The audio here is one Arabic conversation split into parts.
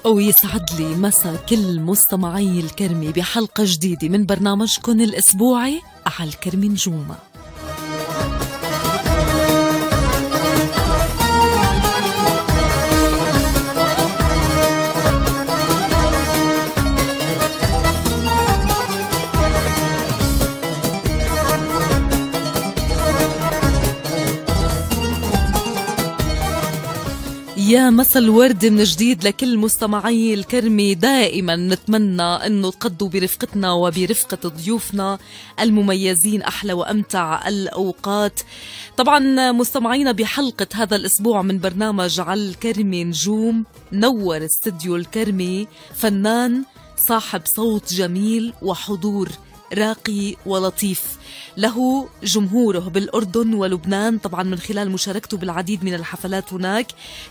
ويسعد لي مسا كل مستمعي الكرمي بحلقة جديدة من برنامجكم الأسبوعي على الكرمي نجوم. يا مسا الورد من جديد لكل مستمعي الكرمي. دائما نتمنى أنه تقضوا برفقتنا وبرفقة ضيوفنا المميزين أحلى وأمتع الأوقات. طبعا مستمعينا بحلقة هذا الأسبوع من برنامج على الكرمي نجوم، نور استديو الكرمي فنان صاحب صوت جميل وحضور راقي ولطيف، له جمهوره بالأردن ولبنان طبعا من خلال مشاركته بالعديد من الحفلات هناك،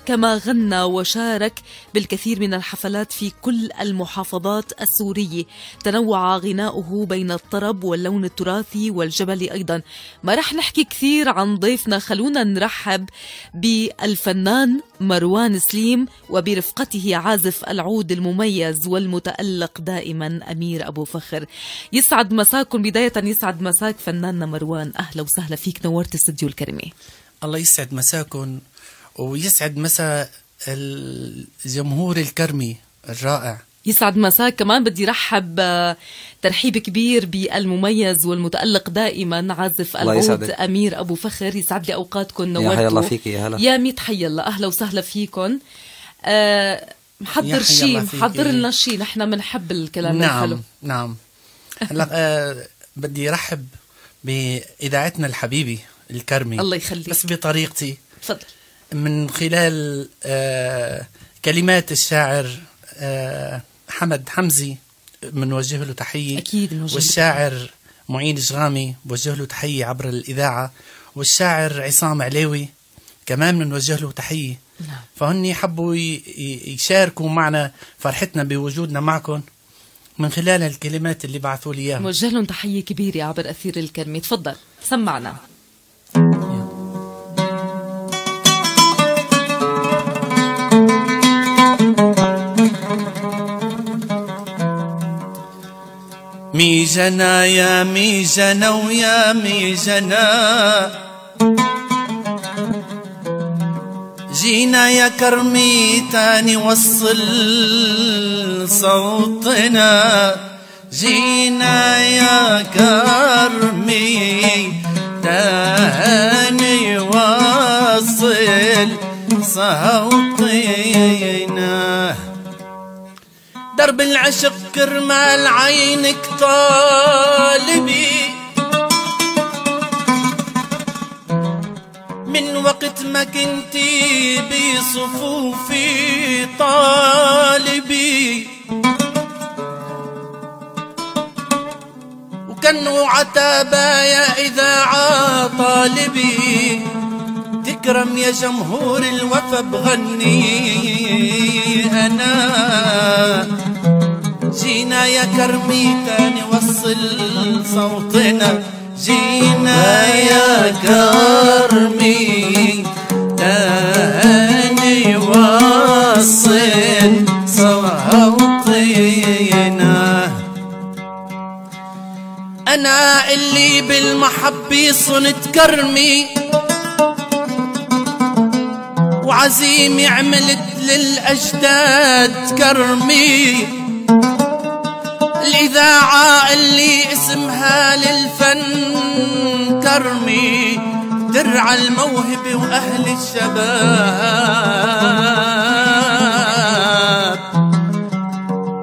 كما غنى وشارك بالكثير من الحفلات في كل المحافظات السورية. تنوع غناؤه بين الطرب واللون التراثي والجبلي أيضا. ما رح نحكي كثير عن ضيفنا، خلونا نرحب بالفنان مروان سليم وبرفقته عازف العود المميز والمتألق دائما أمير أبو فخر. يسعد مساكم، بداية يسعد مساك فناننا مروان، أهلا وسهلا فيك، نورت استديو الكرمي. الله يسعد مساكم ويسعد مساء الجمهور الكرمي الرائع. يسعد مساك كمان. بدي رحب ترحيب كبير بالمميز والمتألق دائما عازف العود أمير أبو فخر. يسعد لي أوقاتكم، نورتوا. يا حي الله فيك، يا هلا، يا ميت حي الله، أهلا وسهلا فيكم. محضر شيء، محضر لنا شيء، نحن بنحب الكلام الحلو. نعم. هلا بدي رحب بإذاعتنا الحبيبي الكرمي، الله يخليك، بس بطريقتي. تفضل. من خلال كلمات الشاعر حمد حمزي بنوجه له تحية، أكيد بنوجه، والشاعر معين شغامي بوجه له تحية عبر الإذاعة، والشاعر عصام عليوي كمان بنوجه له تحية. نعم. فهني حبوا يشاركوا معنا فرحتنا بوجودنا معكم من خلال الكلمات اللي بعثوا لي اياها. موجه لهم تحية كبيرة عبر أثير الكرمي. تفضل سمعنا. ميجنا يا ميجنا ويا ميجنا، جينا يا كرمي تاني وصل صوتنا، جينا يا كرمي تاني وصل صوتنا. درب العشق كرمال عينك طالبي، من وقت ما كنتي بصفوفي طالبي، وكانوا عتابايا إذاعة طالبي، تكرم يا جمهور الوفا بغني أنا. جينا يا كرمي تاني وصل صوتنا، جينا يا كرمي تاني وصل صوتنا. أنا اللي بالمحبة صنت كرمي، وعزيمي عملت للأجداد كرمي، الإذاعة اللي اسمها للفن كرمي، درع الموهبة وأهل الشباب.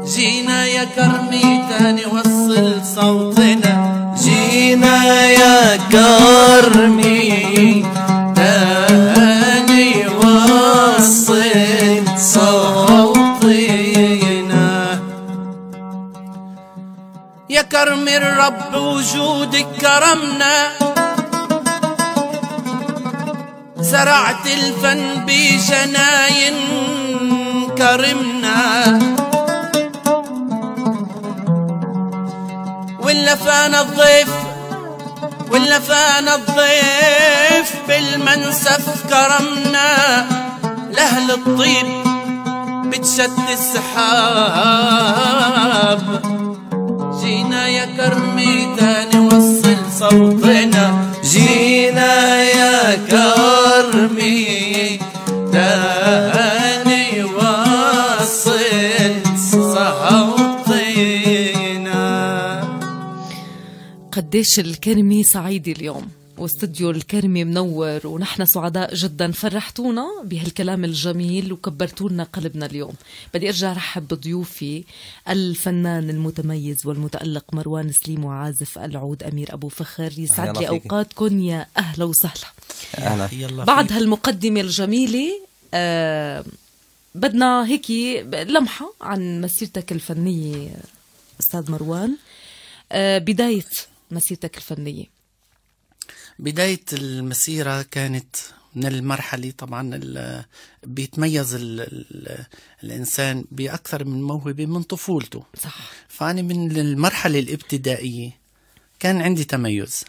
جينا يا كرمي تاني وصل صوتنا، جينا يا كرمي تاني وصل صوتنا. يا كرمي الرب وجودك كرمنا، زرعت الفن بجناين كرمنا، ولا فانا الضيف ولا فانا الضيف بالمنسف كرمنا، لأهل الطيب بتشد السحاب، جينا يا كرمي تاني وصل صوتنا، جينا يا كرمي تاني وصل صوتنا. قديش الكرمي سعيدة اليوم، واستوديو الكرمي منور، ونحن سعداء جدا. فرحتونا بهالكلام الجميل وكبرتولنا قلبنا اليوم. بدي ارجع رحب بضيوفي الفنان المتميز والمتألق مروان سليم، وعازف العود أمير أبو فخر. يسعد لي أوقاتكم، يا أهلا وسهلا. أهلا. بعد هالمقدمة الجميلة بدنا هيك لمحة عن مسيرتك الفنية أستاذ مروان. بداية مسيرتك الفنية. بداية المسيرة كانت من المرحلة طبعا بيتميز الإنسان بأكثر من موهبة من طفولته. صح. فأنا من المرحلة الابتدائية كان عندي تميز،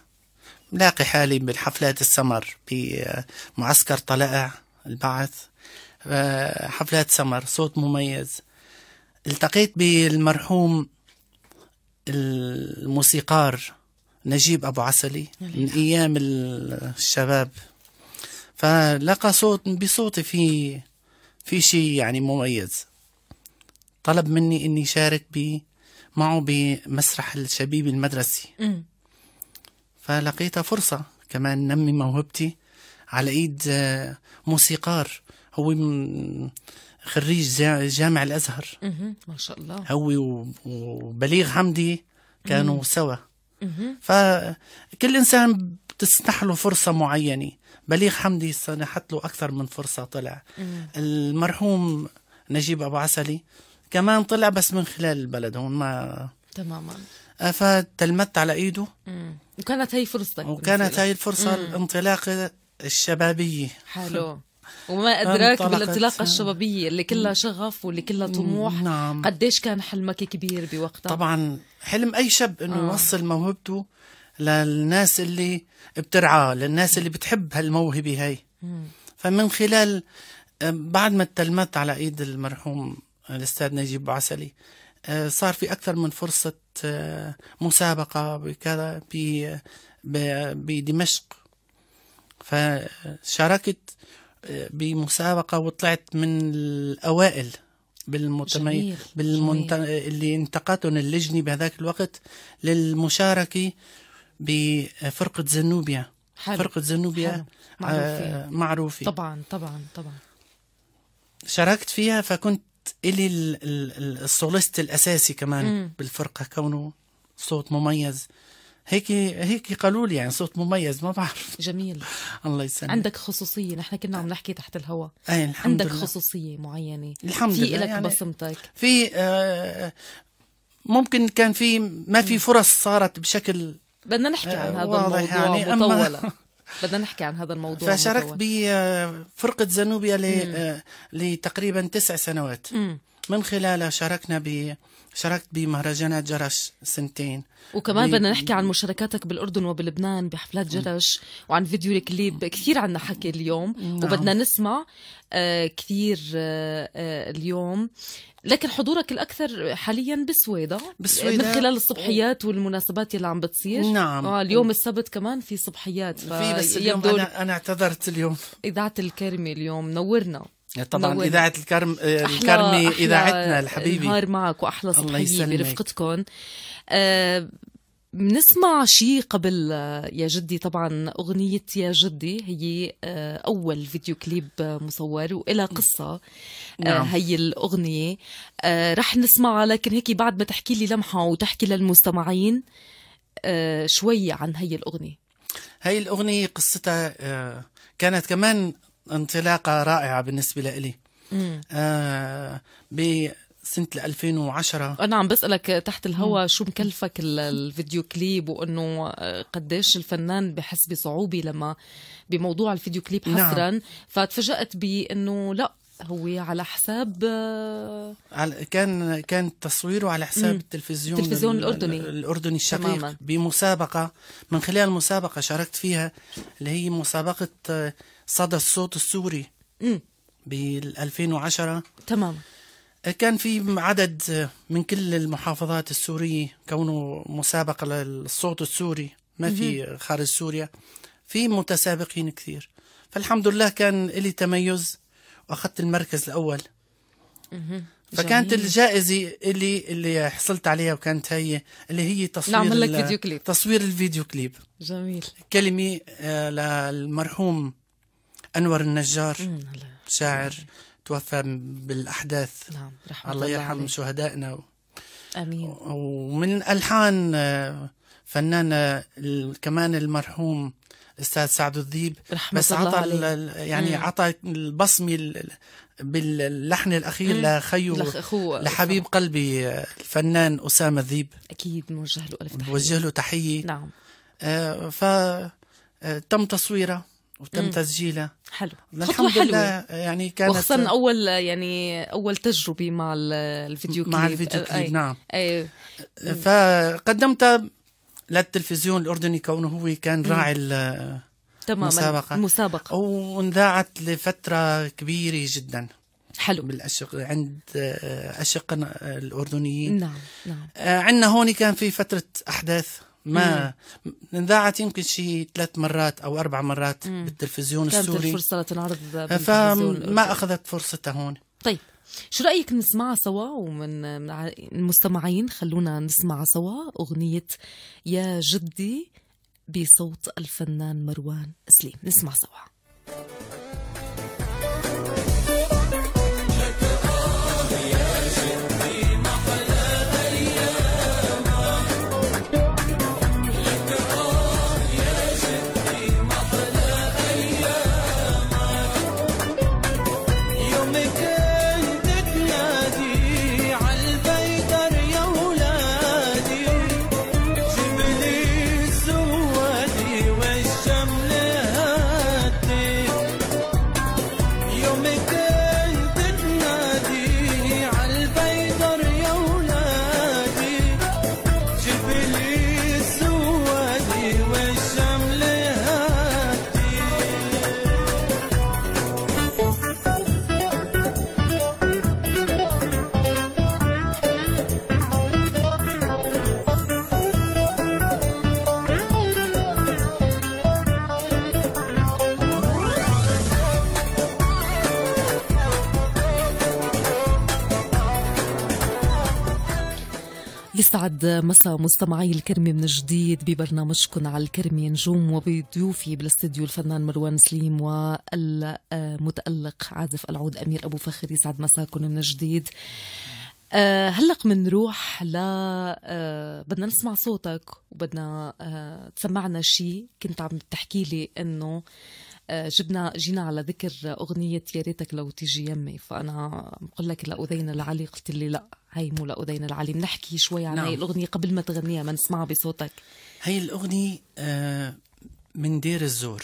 ملاقي حالي بالحفلات السمر بمعسكر طلائع البعث، حفلات سمر، صوت مميز. التقيت بالمرحوم الموسيقار نجيب أبو عسلي من أيام الشباب، فلقى بصوتي في شيء يعني مميز. طلب مني إني شارك معه بمسرح الشبيب المدرسي. فلقيتها فرصة كمان نمي موهبتي على إيد موسيقار هو خريج جامع الأزهر. ما شاء الله. هو وبليغ حمدي كانوا سوا. فكل إنسان بتسنح له فرصة معينة. بليغ حمدي سنحت له أكثر من فرصة طلع. المرحوم نجيب أبو عسلي كمان طلع بس من خلال البلد هون ما تماما. فتلمت على إيده. وكانت هي فرصتك. وكانت هاي الفرصة الانطلاقة الشبابية. حلو. وما أدراك بالانطلاقة الشبابية اللي كلها شغف واللي كلها طموح. نعم. قديش كان حلمك كبير بوقتها؟ طبعا حلم أي شاب إنه يوصل موهبته للناس اللي بترعاه، للناس اللي بتحب هالموهبة هاي. فمن خلال بعد ما تلمت على إيد المرحوم الأستاذ نجيب أبو عسلي صار في أكثر من فرصة مسابقة بكذا بدمشق. فشاركت بمسابقة وطلعت من الأوائل اللي انتقتهم اللجنة بهذاك الوقت للمشاركة بفرقة زنوبيا. حلو. فرقة زنوبيا معروفة. طبعا. شاركت فيها، فكنت إلي السوليست الأساسي كمان بالفرقة، كونه صوت مميز. هيك قالوا لي يعني صوت مميز، ما بعرف. جميل. الله يسلمك. عندك خصوصية، نحن كنا عم نحكي تحت الهواء. عندك خصوصية معينة. الحمد لله. في لك يعني بصمتك. في ممكن كان في ما في فرص صارت بشكل بدنا نحكي عن هذا الموضوع يعني مطولا. بدنا نحكي عن هذا الموضوع. فشاركت بفرقة زنوبيا لتقريبا 9 سنوات. من خلالها شاركت بمهرجانات جرش 2 وكمان بدنا نحكي عن مشاركاتك بالأردن وبلبنان بحفلات جرش، وعن فيديو الكليب كثير عنا حكي اليوم. وبدنا نسمع كثير اليوم. لكن حضورك الأكثر حاليا بسويدة من خلال الصبحيات والمناسبات اللي عم بتصير. نعم. اليوم السبت كمان في صبحيات. بس اليوم أنا اعتذرت اليوم. إذاعة الكرمي اليوم نورنا. طبعا إذاعة الكرمي إذاعتنا الحبيبي. نهار معك وأحلى صبحية برفقتكم. بنسمع شيء قبل يا جدي. طبعا أغنية يا جدي هي أول فيديو كليب مصور وإلى قصة. هي الأغنية رح نسمعها، لكن هيك بعد ما تحكي لي لمحة وتحكي للمستمعين شوية عن هي الأغنية. هي الأغنية قصتها كانت كمان انطلاقة رائعة بالنسبة لي. بسنة 2010 أنا عم بسألك تحت الهوا شو مكلفك الفيديو كليب، وأنه قديش الفنان بحس بصعوبة لما بموضوع الفيديو كليب حصرا. نعم. فتفاجأت بأنه لا، هو على حساب كان تصويره على حساب التلفزيون الأردني الشقيق. تماما. بمسابقة، من خلال مسابقة شاركت فيها اللي هي مسابقة صدى الصوت السوري بال 2010. تمام. كان في عدد من كل المحافظات السورية، كونه مسابقة للصوت السوري، ما في خارج سوريا، في متسابقين كثير. فالحمد لله كان لي تميز وأخذت المركز الأول. فكانت الجائزة اللي حصلت عليها وكانت هي اللي هي نعمل لك فيديو كليب. تصوير الفيديو كليب. جميل. كلمة للمرحوم أنور النجار، شاعر توفى بالأحداث. نعم. الله يرحم شهدائنا. آمين. ومن ألحان فنان كمان المرحوم الأستاذ سعد الذيب، بس عطى يعني عطى البصمة باللحن الأخير لحبيب قلبي الفنان أسامة الذيب. أكيد نوجه له ألف تحية، نوجه له تحية. نعم. فتم تصويره وتم تسجيله. حلو. الحمد لله. يعني كانت وخصوصا أول تجربة مع الفيديو كليب. مع الفيديو كليب. نعم. فقدمت للتلفزيون الأردني، كونه هو كان راعي المسابقة، وانذاعت لفترة كبيرة جدا. حلو. عند أشقنا الأردنيين. نعم نعم. عندنا هون كان في فترة أحداث، ما انذاعت يمكن شيء 3 مرات أو 4 مرات بالتلفزيون السوري. كانت الفرصة لتنعرض بالتلفزيون، فما أخذت فرصتها هون. طيب شو رأيك نسمعها سوا؟ ومن المستمعين خلونا نسمع سوا أغنية يا جدي بصوت الفنان مروان سليم. نسمع سوا. يسعد مساء مستمعي الكرمة من جديد ببرنامجكم على الكرمة نجوم، وبضيوفي بالاستديو الفنان مروان سليم والمتألق عازف العود أمير أبو فخر. يسعد مساكم من جديد. هلق منروح بدنا نسمع صوتك، وبدنا تسمعنا شيء. كنت عم تحكي لي إنه جينا على ذكر أغنية يا ريتك لو تيجي يمي، فأنا بقول لك لأذين العلي، قلت لي لا هاي مو لأذين العلي. بنحكي شوي عن هاي الأغنية قبل ما تغنيها، ما نسمعها بصوتك. هاي الأغنية من دير الزور،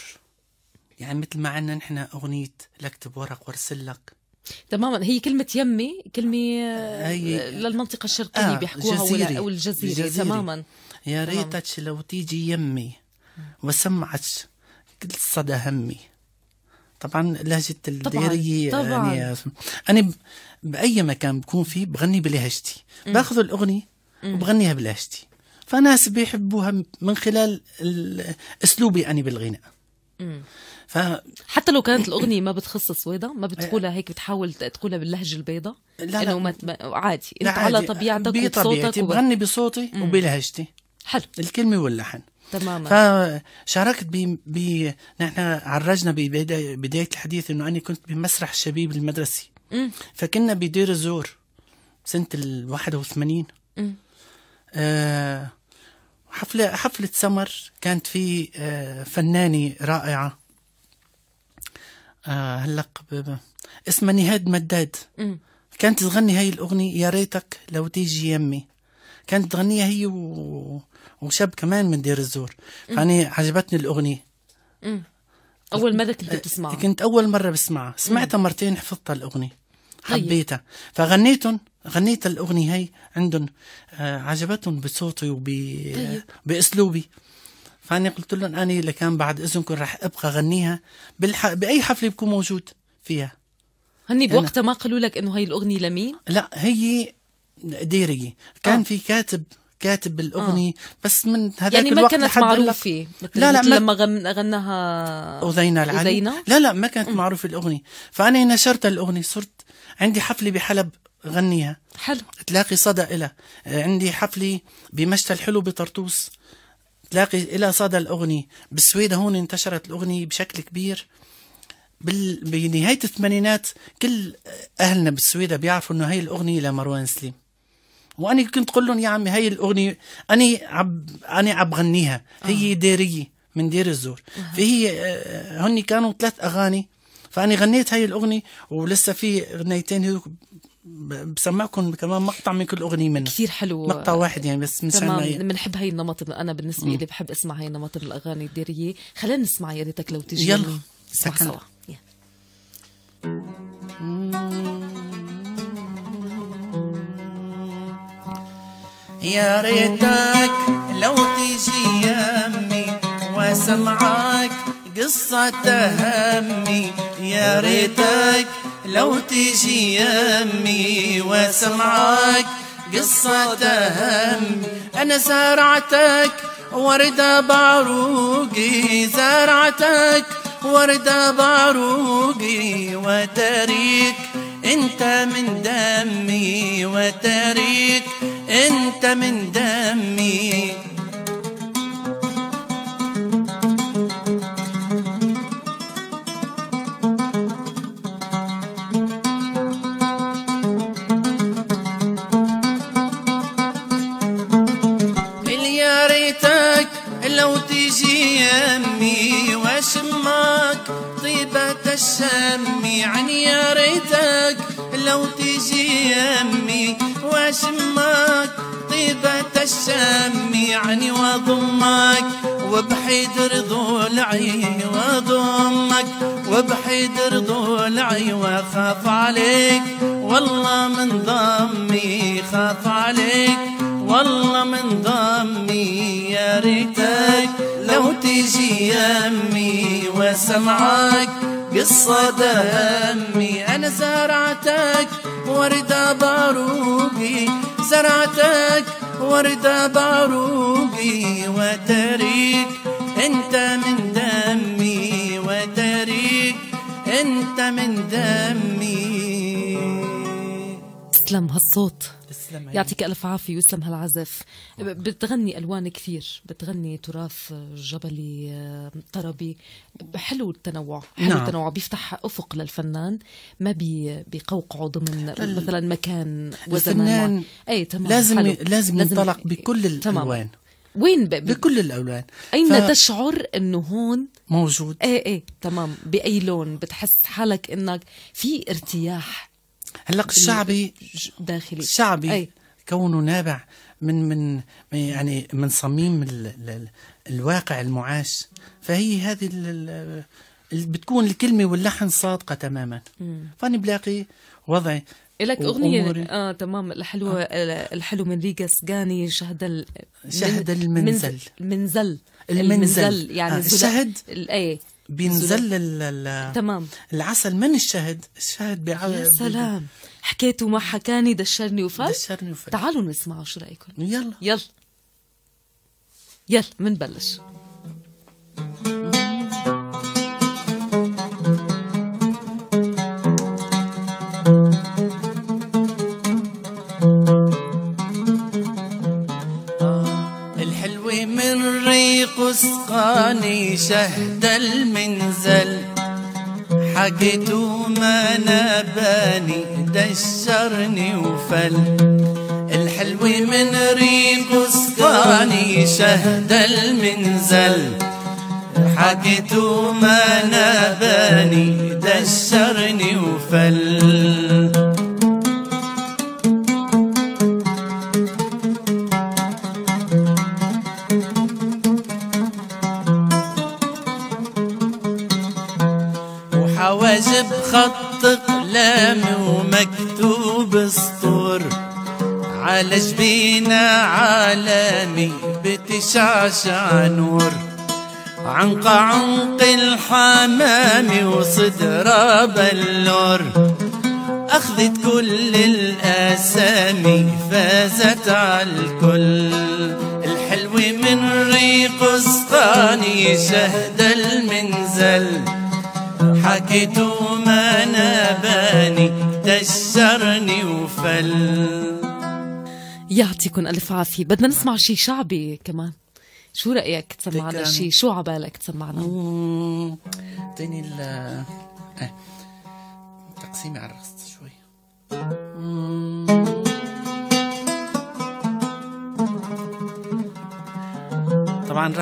يعني مثل ما عنا نحن أغنية لكتب ورق وارسلك. تماما. هي كلمة يمي كلمة للمنطقة الشرقية بيحكوها، أو الجزيرة. تماما. يا ريتك لو تيجي يمي وسمعت كل صدى همي. طبعا لهجة الديرية. طبعاً. يعني أنا بأي مكان بكون فيه بغني بلهجتي، باخذ الأغنية وبغنيها بلهجتي، فناس بيحبوها من خلال أسلوبي أنا بالغناء. حتى لو كانت الأغنية ما بتخص سويدة، ما بتقولها هيك، بتحاول تقولها باللهجة البيضة. لا إنه عادي، أنت على طبيعتك وبصوتك بغني بصوتي وبلهجتي. حلو. الكلمة واللحن. تماما. فشاركت نحن عرجنا بداية الحديث إنه أنا كنت بمسرح الشبيب المدرسي. فكنا بدير الزور سنة 81. حفلة سمر كانت في فنانة رائعة هلق اسمها نهاد مداد. كانت تغني هاي الأغنية يا ريتك لو تيجي يمي، كانت تغنيها هي وشاب كمان من دير الزور. فأنا عجبتني الأغنية. أول مرة كنت بتسمعها؟ كنت أول مرة بسمعها، سمعتها مرتين، حفظتها الأغنية، حبيتها. غنيت الأغنية هاي عندهم، عجبتهم بصوتي بأسلوبي. فأنا قلت لهم أنا لكان بعد إذنكم رح أبقى غنيها بأي حفلة بكون موجود فيها. هني بوقتها ما قالوا لك انه هاي الاغنيه لمين؟ لا هي ديريه، كان في كاتب الاغنيه بس من هذاك يعني الوقت ما كانت معروفه. لا لما غناها أذينا العلي. لا ما كانت معروفه الاغنيه، فانا نشرت الاغنيه، صرت عندي حفله بحلب غنيها، حلو، تلاقي صدى إلها. عندي حفله بمشتى الحلو بطرطوس، تلاقي إلها صدى الاغنيه. بالسويدة هون انتشرت الاغنيه بشكل كبير. بنهايه الثمانينات كل اهلنا بالسويدة بيعرفوا انه هي الاغنيه لمروان سليم، وأنا كنت قل لهم يا عمي هاي الأغنية أنا عب غنيها، هي ديرية من دير الزور. فهي هني كانوا 3 أغاني، فأنا غنيت هاي الأغنية، ولسه في أغنيتين بسمعكم كمان مقطع من كل أغنية منه. كثير حلو، مقطع واحد يعني بس. تمام، بنحب هاي النمط. أنا بالنسبة لي بحب أسمع هاي النمط من الأغاني الديرية. خلينا نسمع يا ريتك لو تجي. يلا نسمع سوا. يا ريتك لو تجي يمي وسمعك قصة همي، يا ريتك لو تجي يمي وسمعك قصة همي. أنا زرعتك وردة بعروقي، زرعتك وردة بعروقي، وتريك انت من دمي، وتريك انت من دمي. يا ريتك لو تجي يمي واشمك طيبة الشم، يعني يا ريتك لو تجي يمي واشمك طيبة الشم، يعني وضمك وبحيدر ضلعي، وضمك وبحيدر ضلعي، وخاف عليك والله من ضمي، خاف عليك والله من ضمي. يا ريتك لو تجي يمي وسمعك قصة همي. أنا زرعتك وردة بعروقي، زرعتك وردة بعروقي، وتريك انت من دمي، وتريك انت من دمي. تسلم هالصوت، يعطيك ألف عافية، ويسلم هالعزف. بتغني ألوان كثير، بتغني تراث جبلي طربي. حلو التنوع، حلو التنوع، بيفتح أفق للفنان، ما بيقوقعه ضمن مثلا مكان وزمان. أي تمام، لازم ينطلق بكل الألوان. وين بكل الألوان. أين تشعر إنه هون موجود؟ ايه تمام. بأي لون بتحس حالك إنك في ارتياح؟ هلا الشعبي داخلي، الشعبي كونه نابع من يعني من صميم الواقع المعاش، فهي هذه بتكون الكلمة واللحن صادقة تماما. فأنا بلاقي وضعي لك أغنية تمام. الحلو من ريقة سقاني شهد المنزل. المنزل يعني الشهد بينزل تمام. العسل من الشهد يا سلام. حكيته ما حكاني دشرني وفل. تعالوا نسمعوا، شو رأيكم؟ يلا منبلش. الحلوة من ريق سقاني شهد المنزل، حكيته ما نباني دشرني وفل. الحلوة من ريق سقاني شهد المنزل، حكيته ما نباني دشرني وفل. حواجب خط قلم ومكتوب سطور، على جبينة عالمي بتشعشع نور، عنق الحمام وصدر بلور، أخذت كل الأسامي فازت على الكل. الحلو من ريق اسقاني شهد المنزل حكيته ما نباني دشرني وفل. يعطيكم ألف عافية. بدنا نسمع شي شعبي كمان، شو رأيك تسمعنا شي؟ شو عبالك تسمعنا؟ تاني تقسيمي على الرقص شوي. طبعا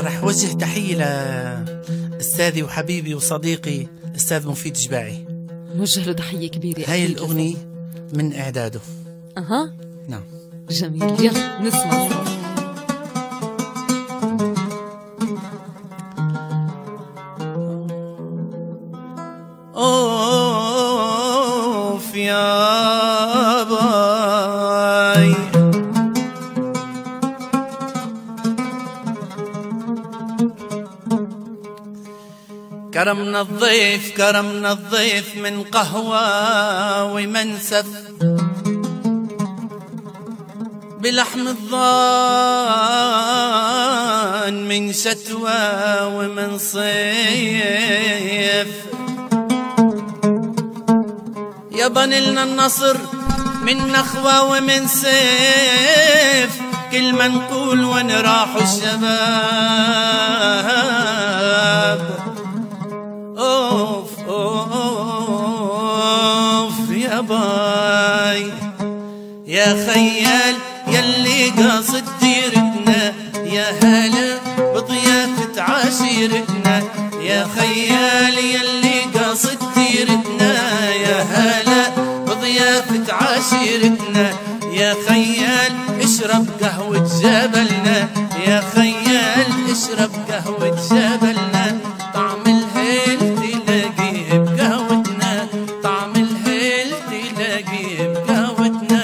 راح وجه تحية لأستاذي وحبيبي وصديقي أستاذ مفيد جباعي، نوجه له تحية كبيرة. هاي الأغنية من إعداده. نعم جميل، يلا نسمع. أوف يا باي كرمنا الضيف كرمنا الضيف من قهوة ومنسف بلحم الضان من شتوى ومن صيف. يابا نلنا النصر من نخوة ومن سيف، كل ما نقول وين راحوا الشباب. أوف أوف يا باي يا خيال يلي قاصد ديرتنا، يا هلا بضيافة عشيرتنا. يا خيال يلي قاصد ديرتنا، يا هلا بضيافة عشيرتنا. يا خيال اشرب قهوة جبلنا، يا خيال اشرب قهوة جبلنا. طعم الهيل تلاقيه بقهوتنا، طعم الهيل تلاقيه بقهوتنا.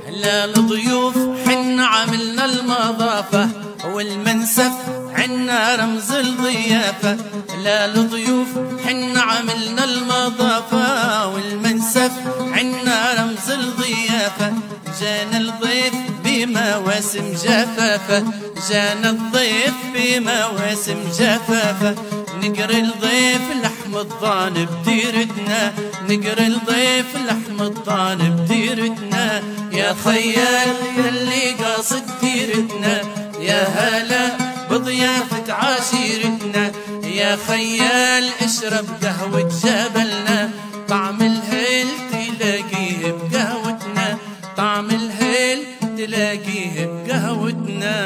هلا الضيوف حنا عملنا المضافة والمنسف عنا رمز الضيافة. لا الضيوف حنا عملنا المضافة والمنسف عنا رمز الضيافة. جانا الضيف بمواسم جفافة، جانا الضيف بمواسم جفافة. نقري الضيف لحم الضان بديرتنا، نقري الضيف لحم الضان بديرتنا. يا خيال يلي قاصد ديرتنا، يا هلا بضيافة عشيرتنا. يا خيال اشرب قهوة جبلنا، طعم الهيل تلاقيه بقهوتنا، طعم الهيل تلاقيه بقهوتنا.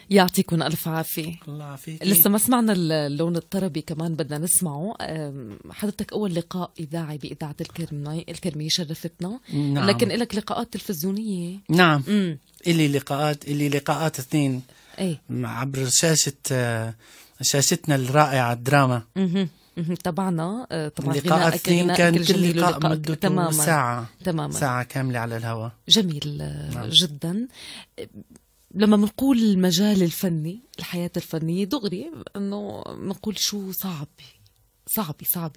يعطيكم ألف عافية. الله يعافيك. لسه ما سمعنا اللون الطربي، كمان بدنا نسمعه. حضرتك أول لقاء إذاعي بإذاعة الكرمية شرفتنا. نعم. لكن لك لقاءات تلفزيونية. نعم. إلي لقاءات اثنين. ايه؟ عبر شاشتنا الرائعة الدراما. طبعا لقاء اثنين كان كل لقاء مدته تماما ساعة كاملة على الهواء. جميل. نعم. جدا. لما بنقول المجال الفني، الحياة الفنية، دغري انه بنقول شو صعب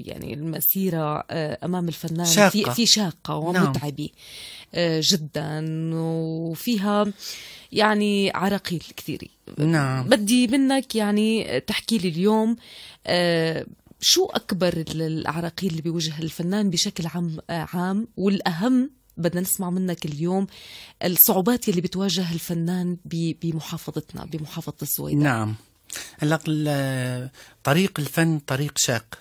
يعني المسيرة امام الفنان شاقة. في شاقة ومتعبة. نعم. جدا، وفيها يعني عراقيل كثيرة. نعم. بدي منك يعني تحكي لي اليوم شو أكبر العراقيل اللي بيواجه الفنان بشكل عام، والأهم بدنا نسمع منك اليوم الصعوبات اللي بتواجه الفنان بمحافظتنا، بمحافظة السويداء. نعم. هلا طريق الفن طريق شاق،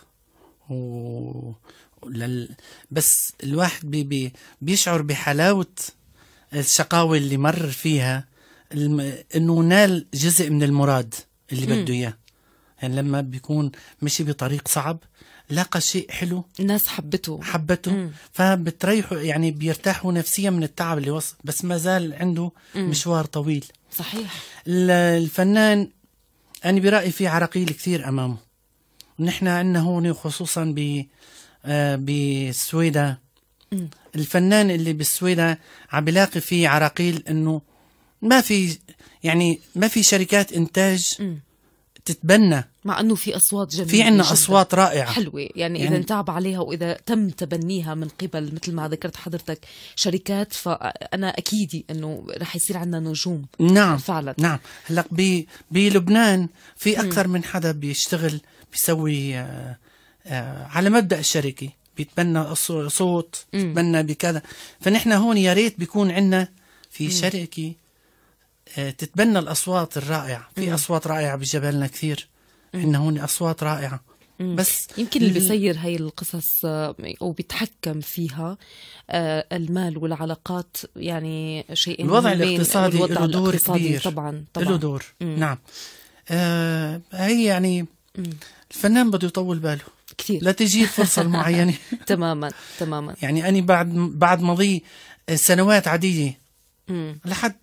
بس الواحد بيشعر بحلاوة الشقاوة اللي مر فيها، انه نال جزء من المراد اللي بده اياه. يعني لما بيكون مشي بطريق صعب لقى شيء حلو، الناس حبته. فبتريحوا، يعني بيرتاحوا نفسيا من التعب اللي وصل، بس ما زال عنده مشوار طويل. صحيح. الفنان أنا برأيي في عراقيل كثير أمامه. نحن عندنا هون خصوصا بالسويداء الفنان اللي بالسويدة عم بلاقي فيه عراقيل انه ما في شركات انتاج تتبنى، مع انه في اصوات جميله، في عنا اصوات رائعه حلوه يعني اذا انتعب عليها واذا تم تبنيها من قبل مثل ما ذكرت حضرتك شركات، فانا اكيدي انه رح يصير عندنا نجوم. نعم فعلا. نعم. هلا بلبنان في اكثر من حدا بيشتغل بيسوي على مبدأ الشركه، بيتبنى صوت، بيتبنى بكذا. فنحن هون يا ريت بيكون عندنا في شركه تتبنى الأصوات الرائعة. في أصوات رائعة بجبلنا كثير، إحنا هون أصوات رائعة. بس يمكن اللي بيسير هاي القصص أو بيتحكم فيها المال والعلاقات، يعني شيئين الوضع الاقتصادي له دور كبير. طبعا له دور. نعم. هي يعني الفنان بده يطول باله كثير لا تجي الفرصة المعينة. تماما. يعني أنا بعد مضي سنوات عديدة لحد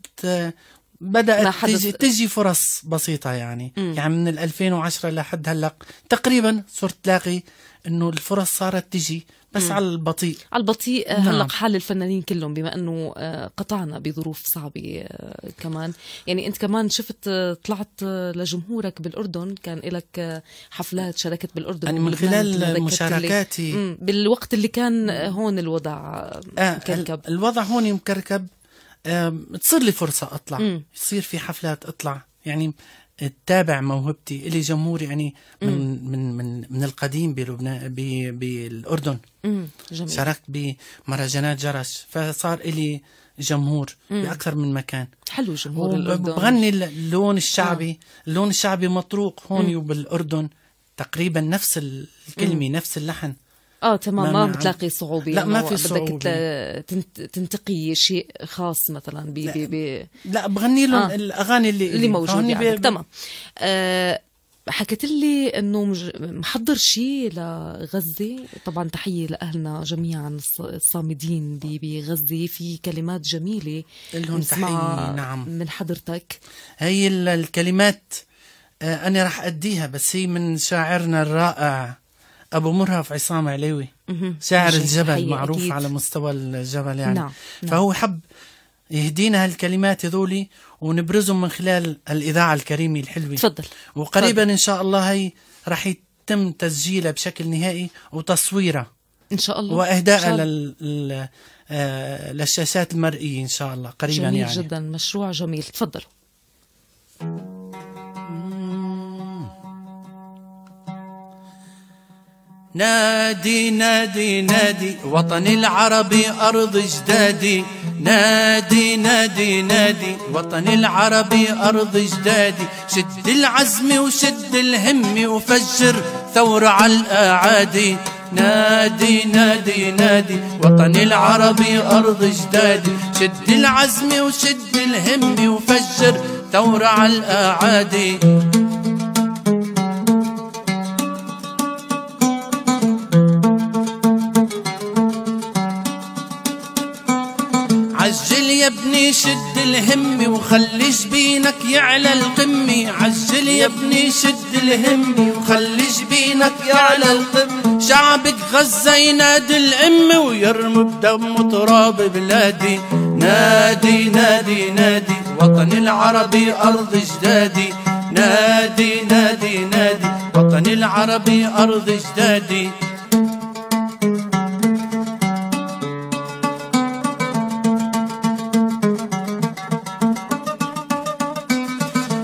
بدأت تجي فرص بسيطة يعني من 2010 لحد هلأ تقريبا صرت تلاقي إنه الفرص صارت تجي بس على البطيء. نعم. هلأ حال الفنانين كلهم بما إنه قطعنا بظروف صعبة كمان، يعني أنت كمان شفت طلعت لجمهورك بالأردن، كان لك حفلات شاركت بالأردن يعني من خلال مشاركاتي بالوقت اللي كان هون الوضع مكركب. الوضع هون مكركب. تصير لي فرصة أطلع، يصير في حفلات أطلع، يعني تتابع موهبتي. إلي جمهور يعني من القديم بلبنان بالأردن. جميل. شاركت بمهرجانات جرش، فصار إلي جمهور بأكثر من مكان. حلو جمهور الأردن. بغني اللون الشعبي. اللون الشعبي مطروق هون وبالأردن تقريبا نفس الكلمة نفس اللحن. تمام. ما بتلاقي صعوبة. لا ما في صعوبة. بدك تنتقي شيء خاص مثلا لا بغني لهم الأغاني اللي موجودة يعني. تمام. حكيت لي انه محضر شيء لغزة. طبعا تحية لأهلنا جميعا الصامدين بغزة، في كلمات جميلة نسمعها. نعم. من حضرتك. هي الكلمات أنا رح أديها، بس هي من شاعرنا الرائع أبو مرهف عصام علوي، شاعر الجبل، معروف أكيد على مستوى الجبل يعني. نعم. فهو حب يهدينا هالكلمات هذولي ونبرزهم من خلال الإذاعة الكريمة الحلوة. تفضل. وقريبا إن شاء الله هي رح يتم تسجيلها بشكل نهائي وتصويرها إن شاء الله، وإهدائها للشاشات المرئية إن شاء الله قريبا. جميل يعني جدا، مشروع جميل. تفضل. نادي نادي نادي وطني العربي أرض جدادي، نادي نادي نادي وطني العربي أرض جدادي، شد العزم وشد الهم وفجر ثورة على الأعادي، نادي نادي نادي وطني العربي أرض جدادي، شد العزم وشد الهم وفجر ثورة على الأعادي. عجل يا ابني شد الهم وخلي جبينك يعلى القمة، عجل يا ابني شد الهم وخلي جبينك يعلى القمة، شعبك غزة ينادي الأم ويرمي بدم تراب بلادي، نادي نادي نادي وطني العربي أرض جدادي، نادي نادي نادي وطني العربي أرض جدادي.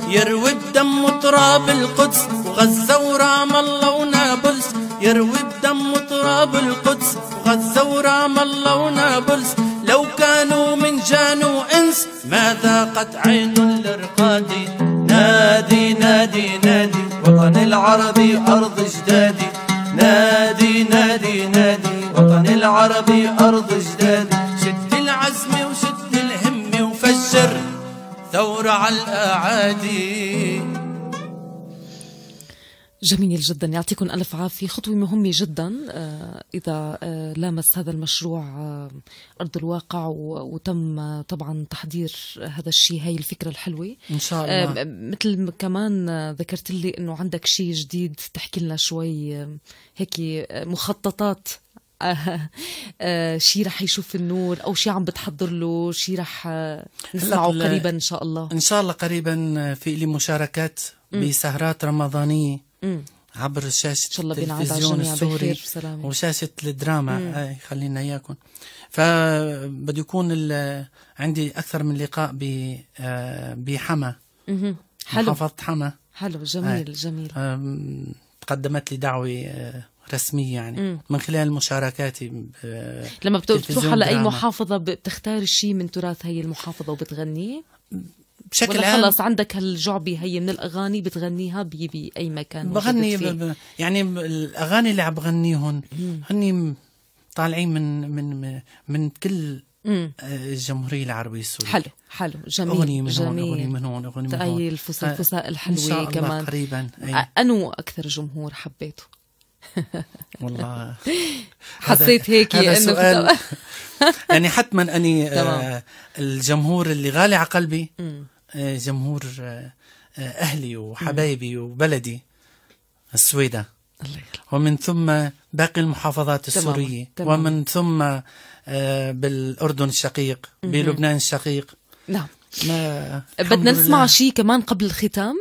يروي بدم تراب القدس وغزة ورام الله ونابلس، يروي بدم تراب القدس وغزة ورام الله ونابلس، لو كانوا من جان وإنس ما ذاقت عين الرقادي، نادي نادي نادي وطني العربي أرض جدادي، نادي نادي نادي وطني العربي أرض جدادي، شد العزم وشد الهم وفجر ثورة على الأعادي. جميل جدا، يعطيكم ألف عافية. خطوة مهمة جدا إذا لامس هذا المشروع أرض الواقع وتم طبعا تحضير هذا الشيء، هاي الفكرة الحلوة إن شاء الله. مثل كمان ذكرت لي أنه عندك شيء جديد، تحكي لنا شوي هيك مخططات شي رح يشوف النور أو شي عم بتحضر له، شي رح نسمعه قريبا إن شاء الله؟ إن شاء الله قريبا في لي مشاركات بسهرات رمضانية عبر شاشة التلفزيون السوري وشاشة الدراما. خلينا إياكم. فبده يكون عندي أكثر من لقاء بحما، محافظة حما. حلو، جميل جميل. تقدمت لي دعوة رسمية يعني من خلال مشاركاتي. لما بتروح على أي محافظة بتختار الشيء من تراث هي المحافظة وبتغنيه بشكل عام؟ خلص عندك هالجعبة هي من الأغاني بتغنيها بأي مكان بغني يعني الأغاني اللي عم بغنيهم هني طالعين من كل الجمهورية العربية السورية. حلو حلو، جميل. أغنية من جميل. هون، أغنية من هون، أغنية من هون. أي الفساء الحلوة كمان قريبا. أنو أكثر جمهور حبيته؟ والله حسيت هيك إنه يعني حتما أني الجمهور اللي غالي على قلبي جمهور أهلي وحبايبي وبلدي السويدة، ومن ثم باقي المحافظات السورية، ومن ثم بالأردن الشقيق، بلبنان الشقيق. نعم. بدنا نسمع شيء كمان قبل الختام،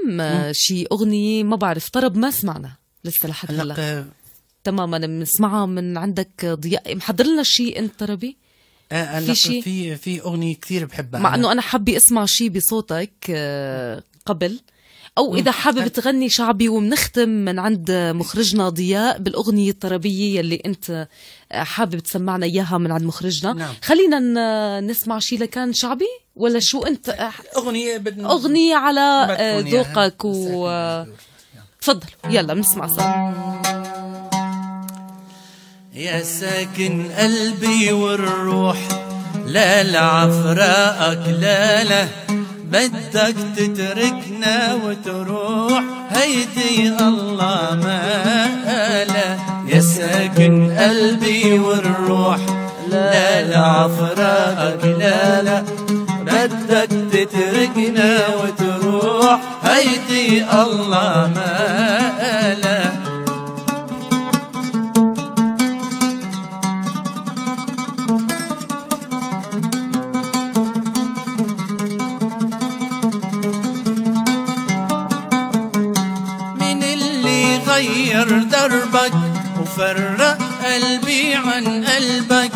شيء أغنية ما بعرف طرب ما سمعنا لسه لحد هلا. تماما بنسمعها من عندك ضياء، محضر لنا شيء انت طربي؟ في أغنية كثير بحبها، مع انه انا حابة اسمع شيء بصوتك قبل، او اذا حابب تغني شعبي ومنختم من عند مخرجنا ضياء بالاغنية الطربية يلي انت حابب تسمعنا اياها من عند مخرجنا. نعم. خلينا نسمع شيء لكان شعبي ولا شو انت؟ اغنية على ذوقك تفضل، يلا بنسمع سوا. يا ساكن قلبي والروح، لا لعفراقك لا بدك تتركنا وتروح، هيدي الله ما لا. يا ساكن قلبي والروح، لا لعفراقك لا بدك تتركنا وتروح، هيدي الله ما لا. غير دربك وفرق قلبي عن قلبك،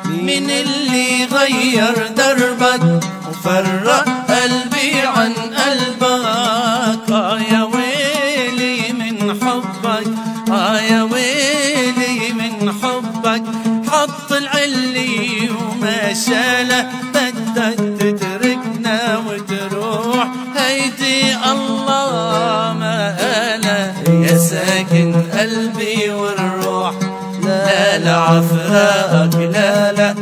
من اللي غير دربك وفرق قلبي عن قلبك. يا ويلي من حبك، يا ويلي من حبك، حط العلي وما شاله، بدك تتركنا وتروح، هيدي الله ما قاله. يا ساكن قلبي والروح، لا لعفراقك لا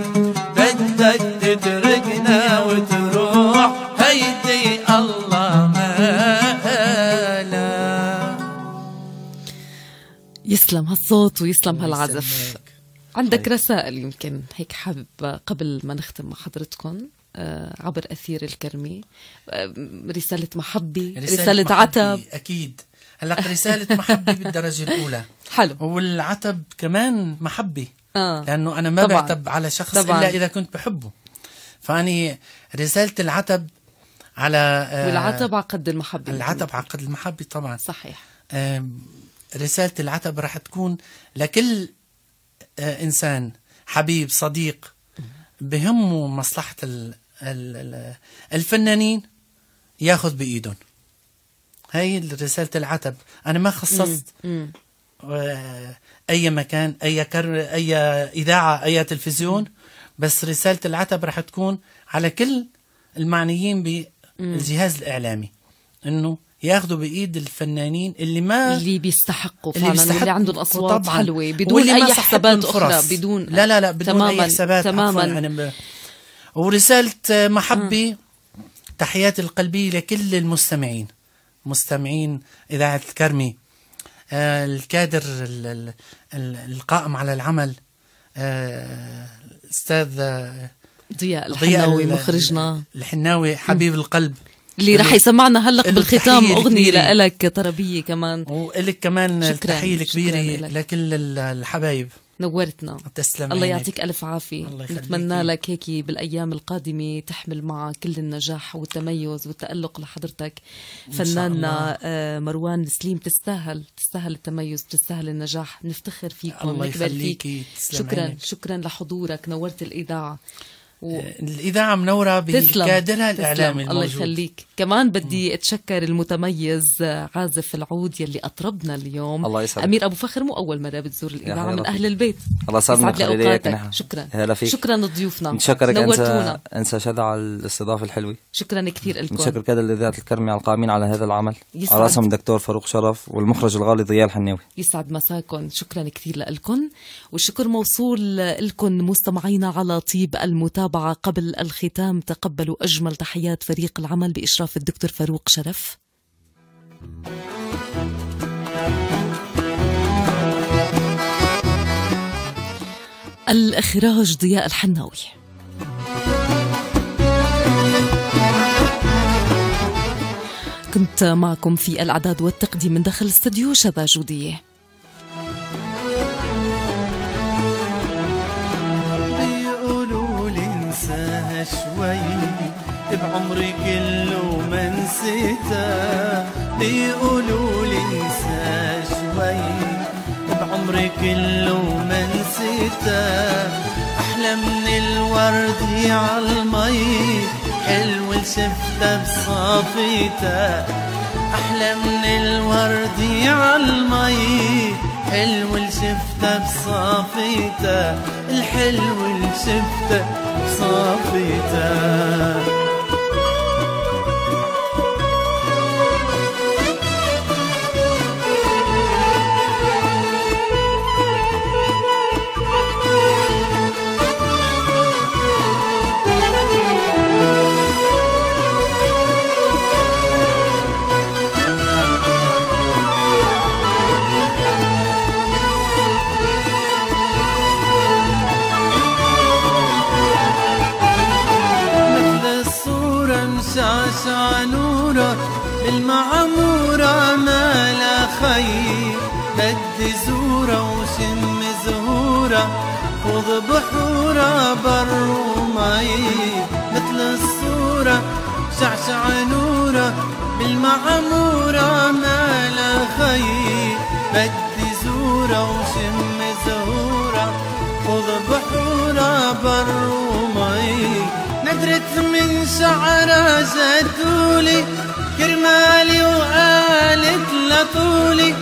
بدك تتركنا وتروح، هيدي الله ما قاله. يسلم هالصوت ويسلم هالعزف. عندك رسائل يمكن هيك حابب قبل ما نختم مع حضرتكم عبر أثير الكرمي؟ رسالة محبة، رسالة عتب؟ أكيد. هلا رسالة محبة بالدرجة الأولى. حلو. والعتب كمان محبة، لأنه أنا ما بعتب على شخص إلا إذا كنت بحبه. فأني رسالة العتب على والعتب عقد المحبة. العتب عقد المحبة طبعا. صحيح. رسالة العتب رح تكون لكل إنسان حبيب صديق بهمه مصلحة الفنانين، ياخذ بإيدهم. هاي رسالة العتب. أنا ما خصصت أي مكان، أي إذاعة، أي تلفزيون، بس رسالة العتب رح تكون على كل المعنيين بالجهاز الإعلامي، إنه ياخذوا بإيد الفنانين اللي بيستحقوا فعلا، اللي عندهم أصوات حلوة بدون أي حسابات أخرى، بدون لا بدون تماماً. أي حسابات تماما. ورسالة محبة، تحياتي القلبية لكل المستمعين، مستمعين إذاعة الكرمي، الكادر القائم على العمل، أستاذ ضياء الحناوي مخرجنا الحناوي حبيب القلب، اللي رح يسمعنا هلق بالختام أغنية لك طربية كمان. ولك كمان التحية الكبيرة لكل الحبايب نورتنا. تسلم. الله يعطيك ألف عافية. نتمنى لك هيك بالأيام القادمة تحمل مع كل النجاح والتميز والتألق لحضرتك فناننا مروان سليم. تستاهل التميز، تستاهل النجاح. نفتخر فيكم. الله يخليكي. شكرا لحضورك. نورت الإذاعة الإذاعة منورة بكادرها الإعلامي الموجود. الله يخليك. كمان بدي أتشكر المتميز عازف العود يلي أطربنا اليوم. الله يسعدك. أمير أبو فخر مو أول مرة بتزور الإذاعة، من أهل البيت. الله يسعدك. شكرا لضيوفنا. نشكرك أنسة شذا على الاستضافة الحلوة. شكرا كثير لكم. نشكر كادر الإذاعة الكرمي على القائمين على هذا العمل، على رأسهم الدكتور فاروق شرف والمخرج الغالي ضياء الحناوي. يسعد مساكم. شكرا كثير لكم، والشكر موصول لكم مستمعينا على طيب المتابعة. قبل الختام تقبلوا أجمل تحيات فريق العمل بإشراف الدكتور فاروق شرف. الإخراج ضياء الحناوي. كنت معكم في الإعداد والتقديم من داخل استديو شذا جودية. شوي بعمري كله ما نسيته، بيقولوا لي انسى شوي بعمري كله ما نسيته. احلى من الورد عالمي حلو شفته بصافيته، احلى من الورد عالمي حلو شفته بصافيته، الحلو شفته بصافيته. شاشة نورة بالمعمورة ما لا خير، بدي زورة وشم زهورة خذ بحورة بر ومي. مثل الصورة شعشع نورة بالمعمورة ما لا خير، بدي زورة وشم زهورة خذ بحورة بر ومي. ندرت من شعرها زدولي كرمالي وقالت لطولي،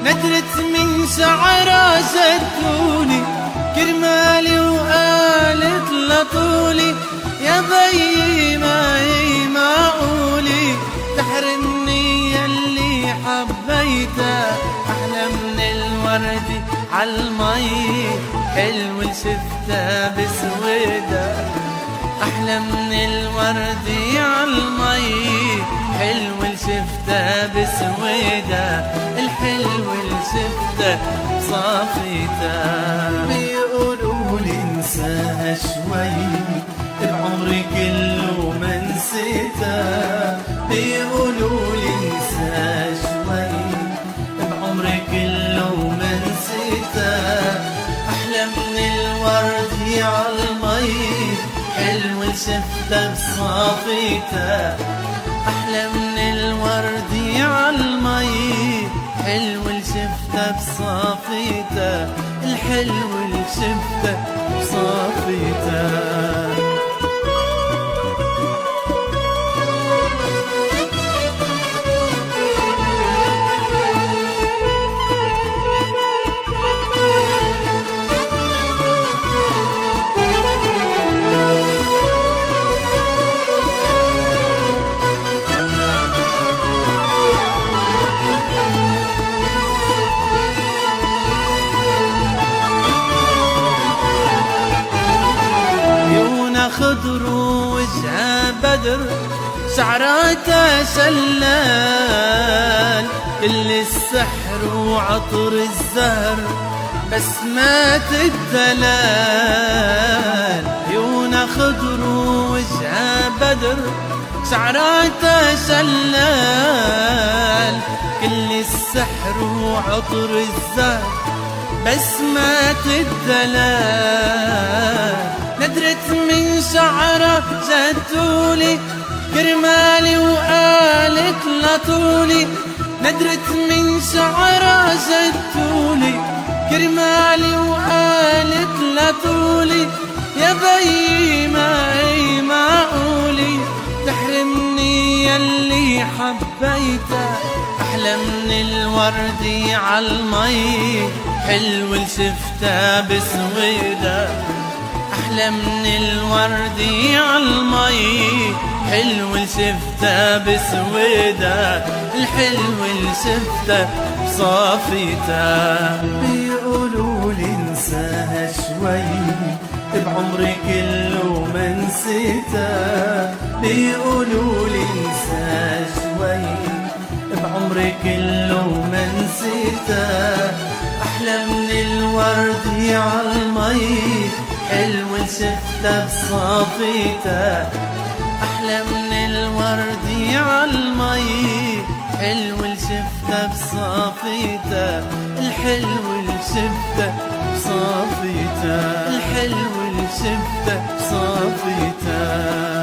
ندرت من شعرها زدولي كرمالي وقالت لطولي. يا بيي ما هي معقولي تحرمني يلي حبيته، احلى من الورد عالمي حلو شفته بسويده، احلى من الورد عالمي حلو شفته بسويده، الحلو شفته بصافيته. بيقولوا لي انساها شوي بعمري كله ما نسيته، بيقولوا لي انساها شوي بعمري كله ما نسيته. احلى من الورد عالمي حلو شفته بصافيته، احلى من الورد عالمي حلو شفته بصافيته، الحلو شفته بصافيته. خضر وجهه بدر شعراته شلال، كل السحر وعطر الزهر بسمات الدلال. عيونه خضر وجهه بدر شعراته شلال، كل السحر وعطر الزهر بسمة الدلال ندرت من شعره جدولي كرمالي وقالت لطولي ندرت من شعره جدولي كرمالي وقالت لطولي يا بي ما هي معقولي تحرمني يلي حبيته أحلى من الورد عالمي حلو الشفته بسويده أحلى من الورد عالمي حلو الشفته بسويده الحلو الشفته بصافيته بيقولولي انساها شوي بعمري كله ما نسيتها بيقولولي انساها شوي بعمري كله ما نسيتها أحلى من الورد عالمي حلو الشفته بصافيته أحلى من الورد عالمي حلو الشفته بصافيته الحلو الشفته بصافيته الحلو الشفته بصافيته